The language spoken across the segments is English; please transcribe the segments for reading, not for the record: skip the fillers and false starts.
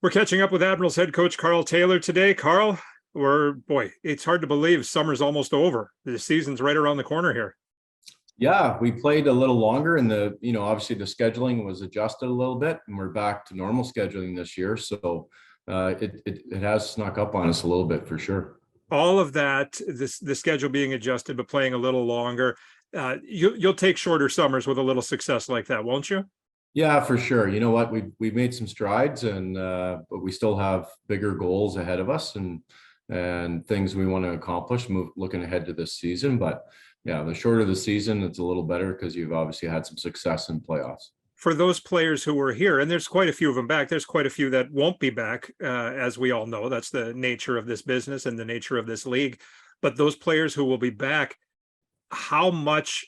We're catching up with Admirals head coach Karl Taylor today. Karl, it's hard to believe summer's almost over. The season's right around the corner here. Yeah, we played a little longer and obviously the scheduling was adjusted a little bit and we're back to normal scheduling this year. So it has snuck up on us a little bit for sure. All of that, the schedule being adjusted, but playing a little longer. You'll take shorter summers with a little success like that, won't you? Yeah, for sure. You know what? We've made some strides but we still have bigger goals ahead of us and things we want to accomplish looking ahead to this season. But yeah, the shorter the season, it's a little better because you've obviously had some success in playoffs. For those players who were here, and there's quite a few of them back, there's quite a few that won't be back, as we all know. That's the nature of this business and the nature of this league. But those players who will be back, how much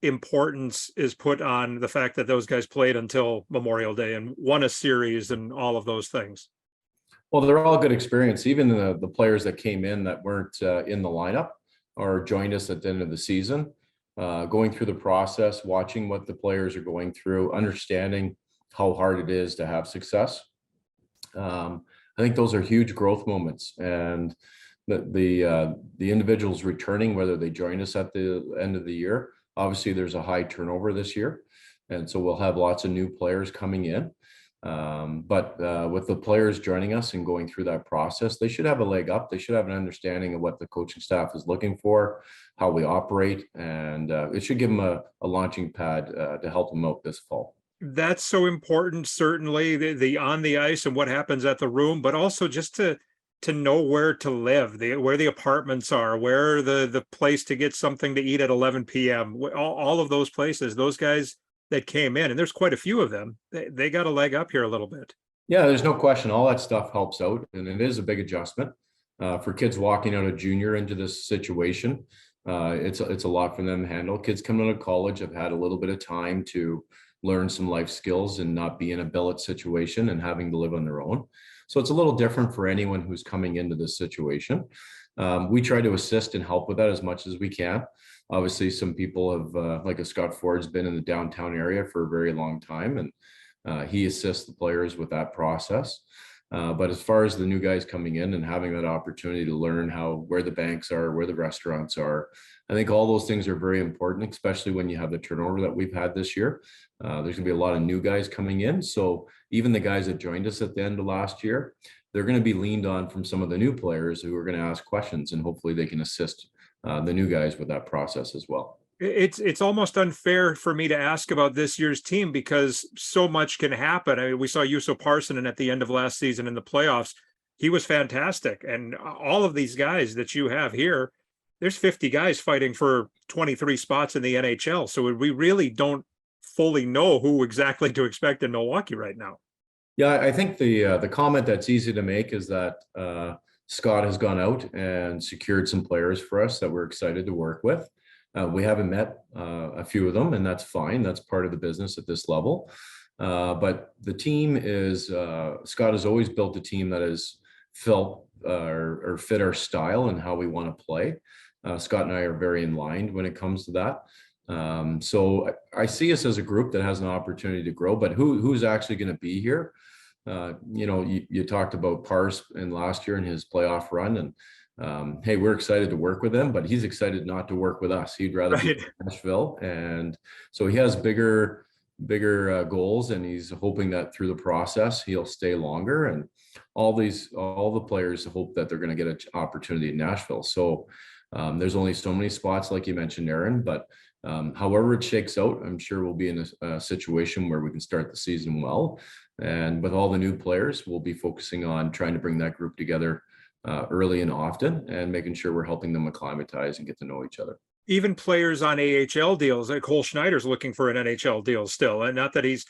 importance is put on the fact that those guys played until Memorial Day and won a series and all of those things? Well, they're all good experience. Even the players that came in that weren't in the lineup or joined us at the end of the season, going through the process, watching what the players are going through, understanding how hard it is to have success. I think those are huge growth moments, and the individuals returning, whether they join us at the end of the year, obviously there's a high turnover this year, and so we'll have lots of new players coming in. But with the players joining us and going through that process, they should have a leg up. They should have an understanding of what the coaching staff is looking for, how we operate, and it should give them a launching pad to help them out this fall. That's so important, certainly the on the ice and what happens at the room, but also just to know where to live, where the apartments are, where the place to get something to eat at 11 p.m. All of those places, those guys that came in, and there's quite a few of them, they got a leg up here a little bit. Yeah, there's no question. All that stuff helps out, and it is a big adjustment for kids walking out of junior into this situation. It's a lot for them to handle. Kids coming out of college have had a little bit of time to learn some life skills and not be in a billet situation and having to live on their own. So it's a little different for anyone who's coming into this situation. We try to assist and help with that as much as we can. Obviously, some people have, like a Scott Ford's been in the downtown area for a very long time, and he assists the players with that process. But as far as the new guys coming in and having that opportunity to learn where the banks are, where the restaurants are, I think all those things are very important, especially when you have the turnover that we've had this year. There's gonna be a lot of new guys coming in. So even the guys that joined us at the end of last year, they're gonna be leaned on from some of the new players who are gonna ask questions, and hopefully they can assist the new guys with that process as well. It's almost unfair for me to ask about this year's team because so much can happen. I mean, we saw Juuso Parssinen at the end of last season in the playoffs. He was fantastic. And all of these guys that you have here, there's 50 guys fighting for 23 spots in the NHL. So we really don't fully know who exactly to expect in Milwaukee right now. Yeah, I think the comment that's easy to make is that Scott has gone out and secured some players for us that we're excited to work with. We haven't met a few of them, and that's fine. That's part of the business at this level. But the team is, Scott has always built a team that has felt or fit our style and how we want to play. Scott and I are very in line when it comes to that. So I see us as a group that has an opportunity to grow, but who's actually going to be here? You talked about Pars in last year in his playoff run, and hey, we're excited to work with him, but he's excited not to work with us. He'd rather be in Nashville, and so he has bigger goals, and he's hoping that through the process he'll stay longer. And all the players hope that they're going to get an opportunity in Nashville. So there's only so many spots, like you mentioned, Aaron, but however it shakes out, I'm sure we'll be in a situation where we can start the season well. And with all the new players, we'll be focusing on trying to bring that group together early and often, and making sure we're helping them acclimatize and get to know each other. Even players on AHL deals, like Cole Schneider's looking for an NHL deal still, and not that he's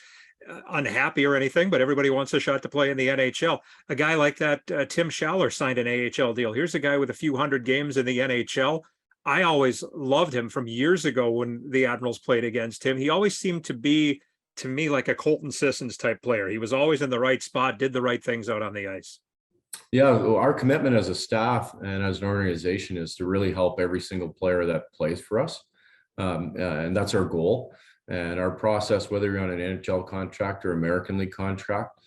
unhappy or anything, but everybody wants a shot to play in the NHL. A guy like that, Tim Schaller, signed an AHL deal. Here's a guy with a few hundred games in the NHL. I always loved him from years ago when the Admirals played against him. He always seemed to be, to me, like a Colton Sissons type player. He was always in the right spot, did the right things out on the ice. Yeah, our commitment as a staff and as an organization is to really help every single player that plays for us. And that's our goal. And our process, whether you're on an NHL contract or American League contract,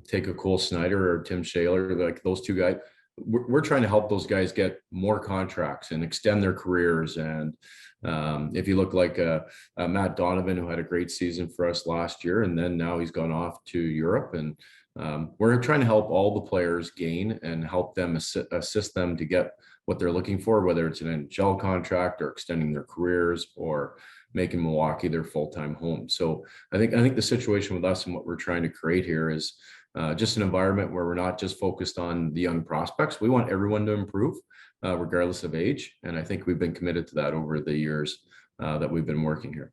take a Cole Snyder or Tim Shaler, like those two guys. We're trying to help those guys get more contracts and extend their careers. And if you look like Matt Donovan, who had a great season for us last year, and then now he's gone off to Europe, and we're trying to help all the players gain and help them assist them to get what they're looking for, whether it's an NHL contract or extending their careers or making Milwaukee their full-time home. So I think the situation with us and what we're trying to create here is just an environment where we're not just focused on the young prospects. We want everyone to improve, regardless of age. And I think we've been committed to that over the years that we've been working here.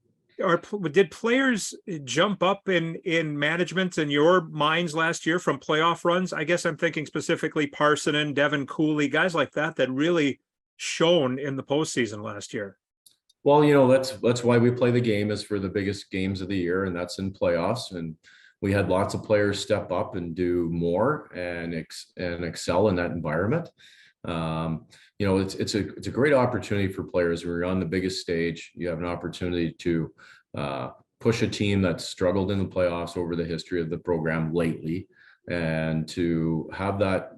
Did players jump up in management in your minds last year from playoff runs? I guess I'm thinking specifically Parsonen, Devin Cooley, guys like that really shone in the postseason last year. Well, that's why we play the game, is for the biggest games of the year, and that's in playoffs. And we had lots of players step up and do more and excel in that environment. It's a great opportunity for players. When you're on the biggest stage, you have an opportunity to push a team that's struggled in the playoffs over the history of the program lately, and to have that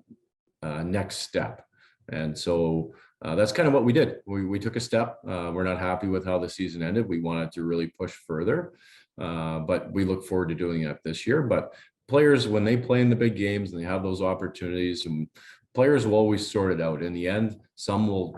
next step. And so that's kind of what we did. We took a step. We're not happy with how the season ended. We wanted to really push further, but we look forward to doing that this year. But players, when they play in the big games and they have those opportunities, and players will always sort it out. In the end, some will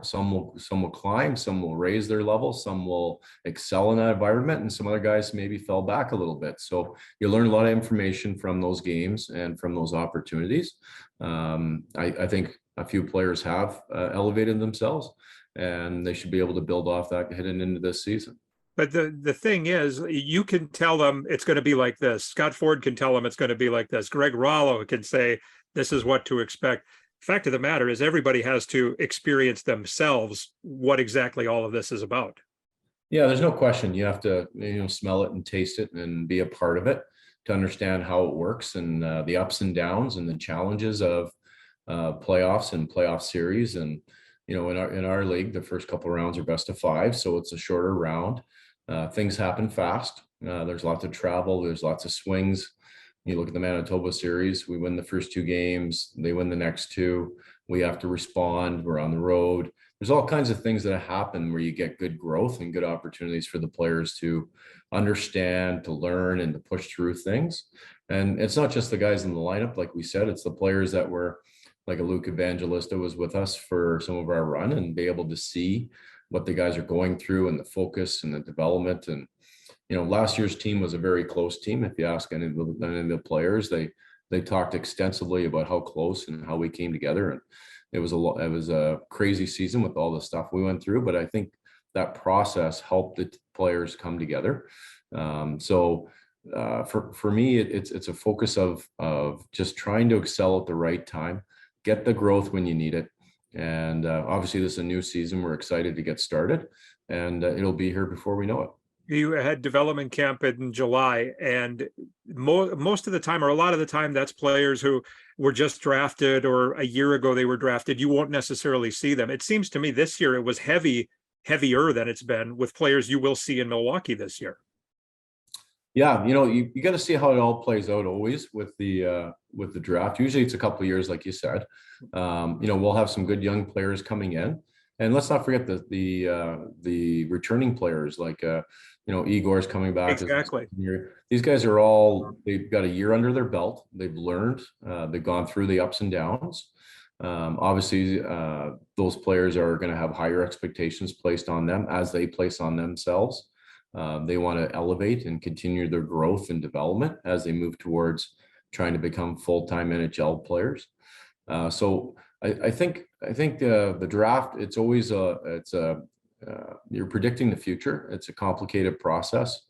climb, some will raise their level, some will excel in that environment, and some other guys maybe fell back a little bit. So you learn a lot of information from those games and from those opportunities. I think a few players have elevated themselves, and they should be able to build off that heading into this season. But the thing is, you can tell them it's going to be like this. Scott Ford can tell them it's going to be like this. Greg Rollo can say this is what to expect. Fact of the matter is, everybody has to experience themselves what exactly all of this is about. Yeah, there's no question. You have to smell it and taste it and be a part of it to understand how it works, and the ups and downs and the challenges of playoffs and playoff series. And in our league, the first couple of rounds are best of 5, so it's a shorter round. Things happen fast. There's lots of travel. There's lots of swings. You look at the Manitoba series, we win the first 2 games, they win the next 2. We have to respond. We're on the road. There's all kinds of things that happen where you get good growth and good opportunities for the players to understand, to learn, and to push through things. And it's not just the guys in the lineup, like we said, it's the players that were, like a Luke Evangelista was with us for some of our run, and be able to see what the guys are going through and the focus and the development. And last year's team was a very close team. If you ask any of the players, they talked extensively about how close and how we came together. And it was a crazy season with all the stuff we went through, but I think that process helped the players come together. For me, it's a focus of just trying to excel at the right time, get the growth when you need it. And obviously this is a new season. We're excited to get started, and it'll be here before we know it. You had development camp in July, and most of the time, or a lot of the time, that's players who were just drafted, or a year ago they were drafted. You won't necessarily see them. It seems to me this year it was heavier than it's been with players you will see in Milwaukee this year. Yeah, you got to see how it all plays out always with the draft. Usually it's a couple of years, like you said. We'll have some good young players coming in. And let's not forget the returning players, like Igor's coming back. Exactly. These guys they've got a year under their belt. They've learned. They've gone through the ups and downs. Obviously, those players are going to have higher expectations placed on them, as they place on themselves. They want to elevate and continue their growth and development as they move towards trying to become full-time NHL players. So I think the draft, it's always you're predicting the future. It's a complicated process,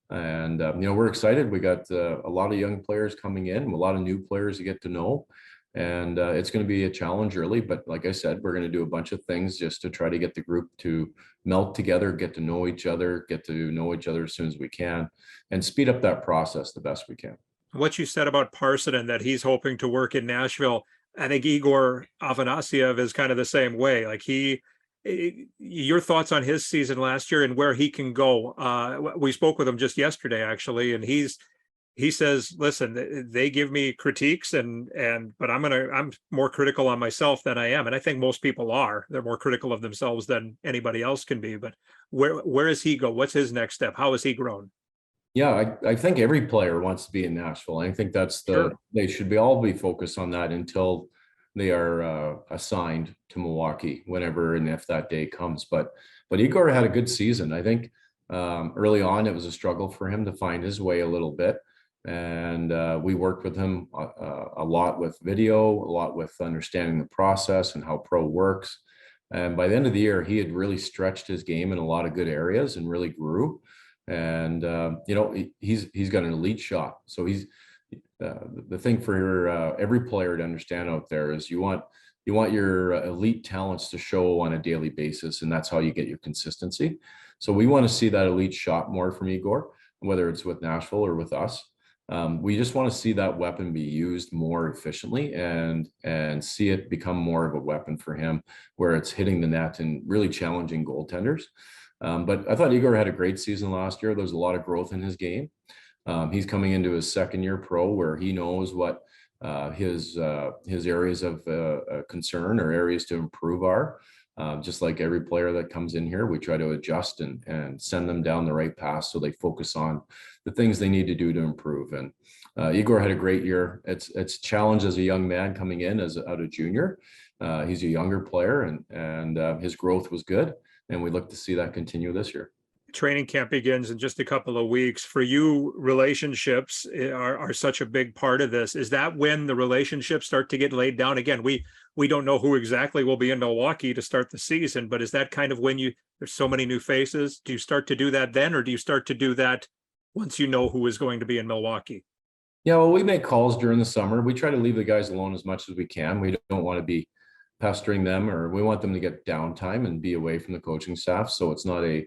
and we're excited. We got a lot of young players coming in, a lot of new players to get to know, and it's going to be a challenge early. But like I said, we're going to do a bunch of things just to try to get the group to melt together, get to know each other as soon as we can, and speed up that process the best we can. What you said about Parsonen, that he's hoping to work in Nashville, I think Igor Akinsev is kind of the same way. Like your thoughts on his season last year and where he can go? We spoke with him just yesterday, actually, and he's he says, listen, they give me critiques but I'm more critical on myself than I am. And I think most people are. They're more critical of themselves than anybody else can be. But where does he go? What's his next step? How has he grown? Yeah, I think every player wants to be in Nashville. I think that's Sure. they should all be focused on that until they are assigned to Milwaukee, whenever and if that day comes. But Igor had a good season. I think early on it was a struggle for him to find his way a little bit. And we worked with him a lot with video, a lot with understanding the process and how pro works. And by the end of the year, he had really stretched his game in a lot of good areas and really grew. And he's got an elite shot. So he's the thing for every player to understand out there is you want your elite talents to show on a daily basis, and that's how you get your consistency. So we want to see that elite shot more from Igor, whether it's with Nashville or with us. We just want to see that weapon be used more efficiently and see it become more of a weapon for him, where it's hitting the net and really challenging goaltenders. But I thought Igor had a great season last year. There's a lot of growth in his game. He's coming into his second year pro, where he knows what his areas of concern or areas to improve are. Just like every player that comes in here, we try to adjust and send them down the right path so they focus on the things they need to do to improve. And Igor had a great year. It's challenge as a young man coming in out of junior. He's a younger player, and his growth was good. And we look to see that continue this year. Training camp begins in just a couple of weeks. For you, relationships are such a big part of this. Is that when the relationships start to get laid down? Again, we don't know who exactly will be in Milwaukee to start the season, but is that kind of when there's so many new faces? Do you start to do that then, or do you start to do that once you know who is going to be in Milwaukee? Yeah, well, we make calls during the summer. We try to leave the guys alone as much as we can. We don't want to be pestering them, or we want them to get downtime and be away from the coaching staff. So it's not a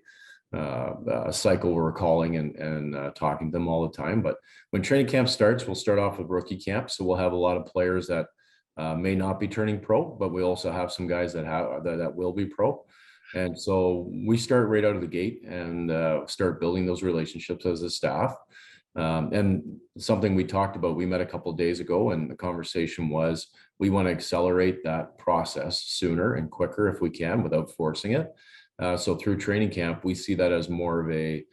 cycle where we're calling and talking to them all the time. But when training camp starts, we'll start off with rookie camp. So we'll have a lot of players that may not be turning pro, but we also have some guys that will be pro. And so we start right out of the gate and start building those relationships as a staff. And something we talked about, we met a couple of days ago, and the conversation was, we want to accelerate that process sooner and quicker if we can without forcing it. So through training camp, we see that as more of a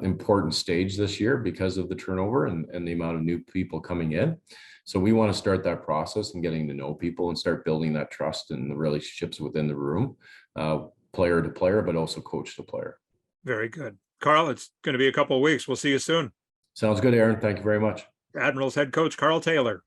important stage this year because of the turnover and the amount of new people coming in. So we want to start that process and getting to know people and start building that trust and the relationships within the room, player to player, but also coach to player. Very good. Karl, it's going to be a couple of weeks. We'll see you soon. Sounds good, Aaron. Thank you very much. Admirals head coach Karl Taylor.